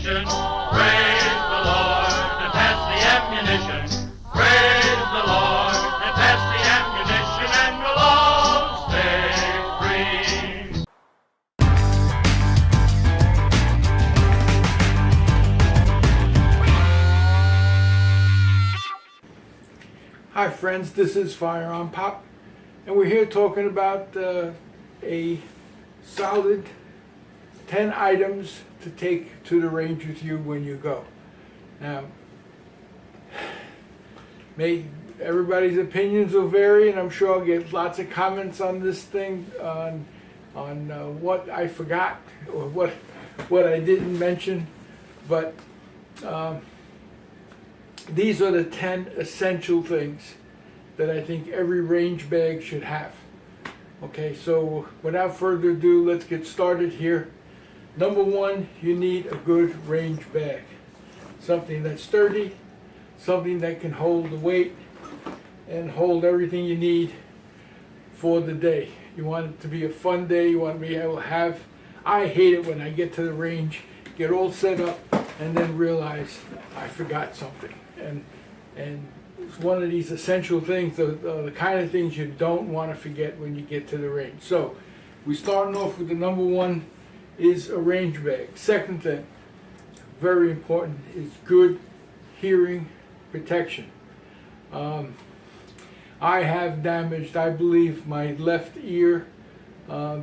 ammunition. Praise the Lord and pass the ammunition. Praise the Lord and pass the ammunition, and we'll all stay free. Hi friends, this is FirearmPop, and we're here talking about a solid 10 items to take to the range with you when you go. Now, everybody's opinions will vary, and I'm sure I'll get lots of comments on this thing, on what I forgot or what I didn't mention, but these are the 10 essential things that I think every range bag should have. Okay, so without further ado, let's get started here. Number one, you need a good range bag. Something that's sturdy, something that can hold the weight and hold everything you need for the day. You want it to be a fun day. You want to be able to have, I hate it when I get to the range, get all set up, and then realize I forgot something. And it's one of these essential things, the kind of things you don't want to forget when you get to the range. So we're starting off with the number one is a range bag. Second thing, very important, is good hearing protection. I have damaged, I believe, my left ear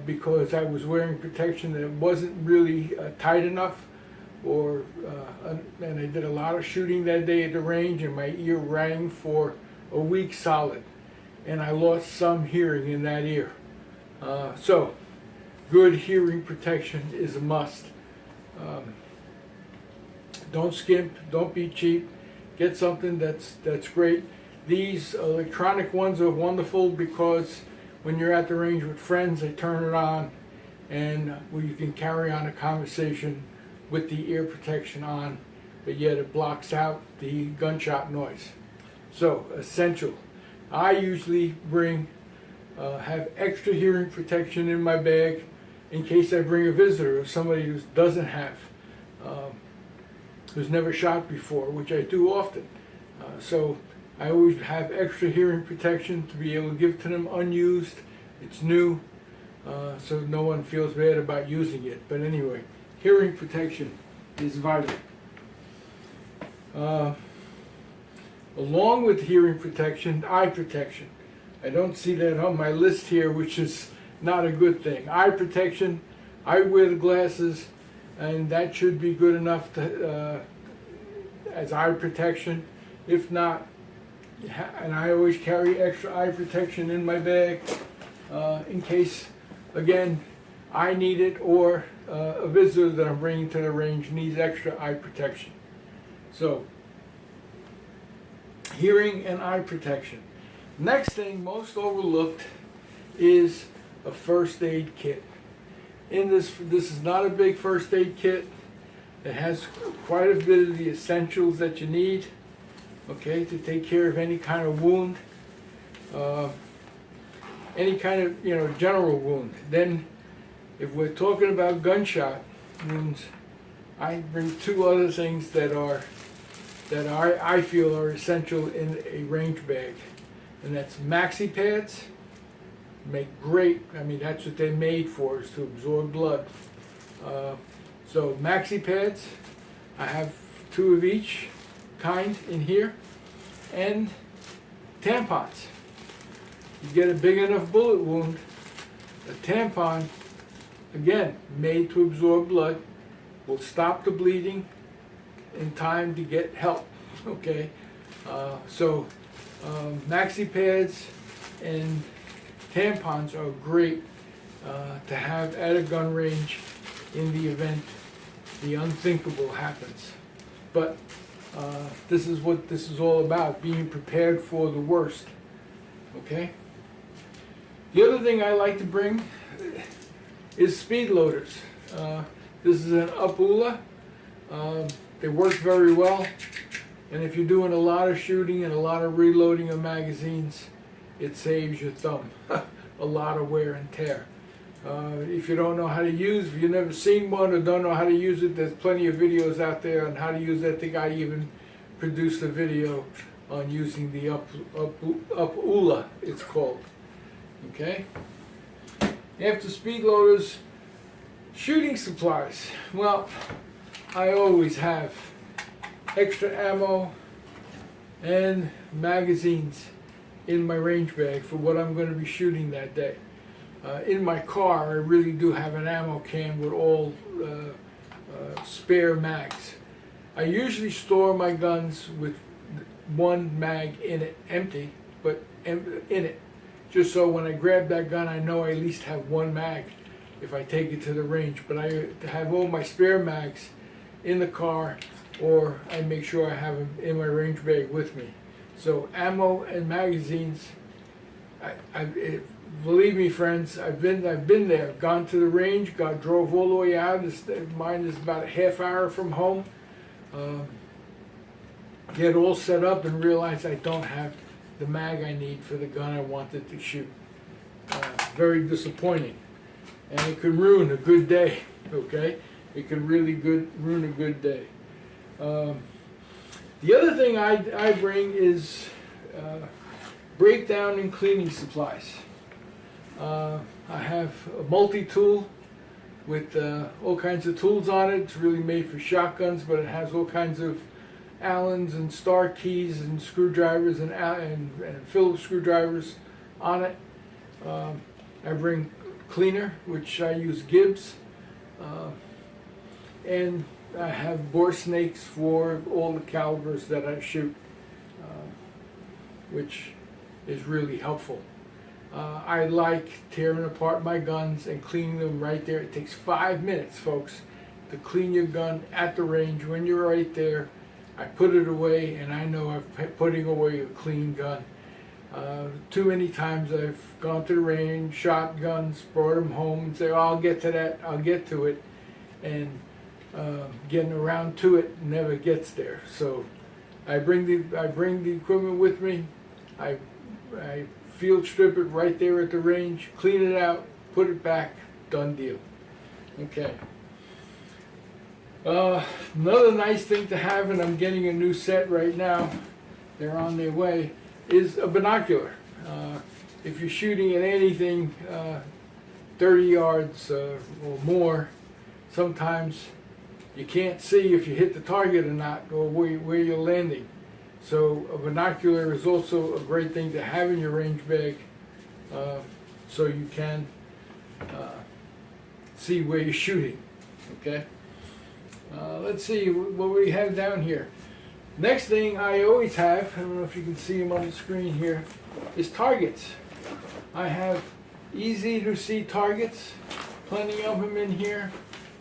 because I was wearing protection that wasn't really tight enough, and I did a lot of shooting that day at the range, and my ear rang for a week solid, and I lost some hearing in that ear. So good hearing protection is a must. Don't skimp, don't be cheap, get something that's great. These electronic ones are wonderful because when you're at the range with friends, they turn it on, and you can carry on a conversation with the ear protection on, but yet it blocks out the gunshot noise. So essential. I usually have extra hearing protection in my bag in case I bring a visitor or somebody who doesn't have, who's never shot before, which I do often. So I always have extra hearing protection to be able to give to them unused. It's new, so no one feels bad about using it. But anyway, hearing protection is vital. Along with hearing protection, eye protection. I don't see that on my list here, which is not a good thing. Eye protection, I wear the glasses, and that should be good enough to, as eye protection. If not, and I always carry extra eye protection in my bag in case, again, I need it, or a visitor that I'm bringing to the range needs extra eye protection. So, hearing and eye protection. Next thing, most overlooked, is a first aid kit. This is not a big first aid kit. It has quite a bit of the essentials that you need, okay, to take care of any kind of wound, any kind of, general wound. Then, if we're talking about gunshot wounds, I bring two other things that I feel are essential in a range bag, and that's maxi pads. Make great. I mean, that's what they're made for, is to absorb blood. So maxi pads, I have two of each kind in here, and tampons. You get a big enough bullet wound, a tampon, again, made to absorb blood, will stop the bleeding in time to get help, okay? So maxi pads and tampons are great to have at a gun range in the event the unthinkable happens. But this is what this is all about, being prepared for the worst, okay? The other thing I like to bring is speed loaders. This is an Upula. They work very well, and if you're doing a lot of shooting and a lot of reloading of magazines, it saves your thumb a lot of wear and tear. If you don't know how to use, if you've never seen one or don't know how to use it, there's plenty of videos out there on how to use it. I think I even produced a video on using the Up-Ula, it's called. Okay? After speed loaders, shooting supplies. Well, I always have extra ammo and magazines in my range bag for what I'm going to be shooting that day. In my car, I really do have an ammo can with all spare mags. I usually store my guns with one mag in it, empty, but in it, just so when I grab that gun, I know I at least have one mag if I take it to the range. But I have all my spare mags in the car, or I make sure I have them in my range bag with me. So ammo and magazines, believe me, friends, I've been there, gone to the range, drove all the way out. Mine is about a half hour from home. Get all set up and realize I don't have the mag I need for the gun I wanted to shoot. Very disappointing, and it could ruin a good day. Okay, it could really ruin a good day. The other thing I bring is breakdown and cleaning supplies. I have a multi-tool with all kinds of tools on it. It's really made for shotguns, but it has all kinds of Allens and star keys and screwdrivers and Phillips screwdrivers on it. I bring cleaner, which I use Gibbs, and I have bore snakes for all the calibers that I shoot, which is really helpful. I like tearing apart my guns and cleaning them right there. It takes 5 minutes, folks, to clean your gun at the range when you're right there. I put it away, and I know I'm putting away a clean gun. Too many times I've gone to the range, shot guns, brought them home, and say, "Oh, I'll get to that, I'll get to it," and getting around to it never gets there. So I bring the equipment with me. I field strip it right there at the range, clean it out, put it back, done deal. Okay. Another nice thing to have, and I'm getting a new set right now, they're on their way, is a binocular. If you're shooting at anything 30 yards or more, sometimes you can't see if you hit the target or not, or where you're landing. So a binocular is also a great thing to have in your range bag, so you can see where you're shooting. Okay. Let's see what we have down here. Next thing I always have, I don't know if you can see them on the screen here, is targets. I have easy to see targets, plenty of them in here,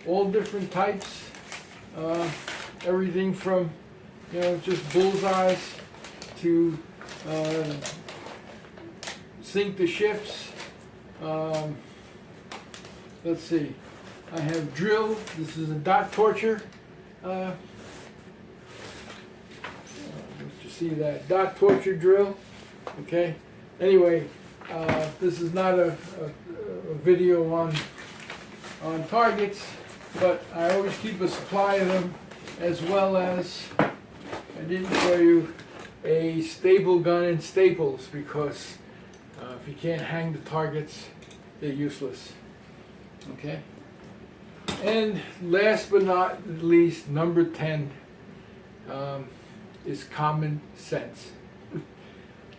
all different types, everything from just bullseyes to sink the ships. Let's see. I have drill. This is a dot torture. Let you see that dot torture drill. Okay. Anyway, this is not a video on targets, but I always keep a supply of them, as well as I didn't show you a staple gun and staples, because if you can't hang the targets, they're useless. Okay. And last but not least, number 10 is common sense.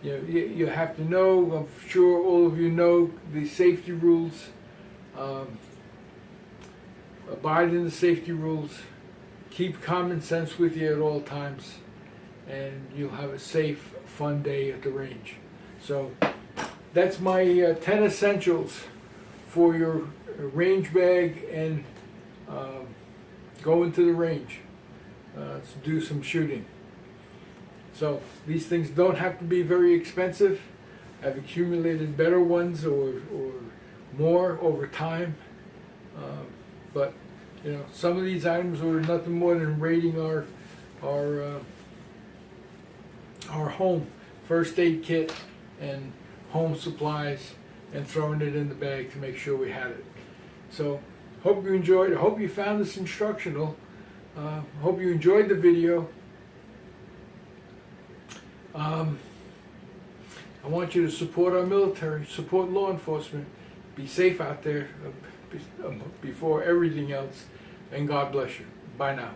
You have to know, I'm sure all of you know, the safety rules. Abide in the safety rules. Keep common sense with you at all times, and you'll have a safe, fun day at the range. So that's my 10 essentials for your range bag and going to the range to do some shooting. So these things don't have to be very expensive. I've accumulated better ones or more over time, but some of these items are nothing more than raiding our home first aid kit and home supplies and throwing it in the bag to make sure we had it. So, hope you enjoyed. I hope you found this instructional. Hope you enjoyed the video. I want you to support our military, support law enforcement, be safe out there before everything else, and God bless you. Bye now.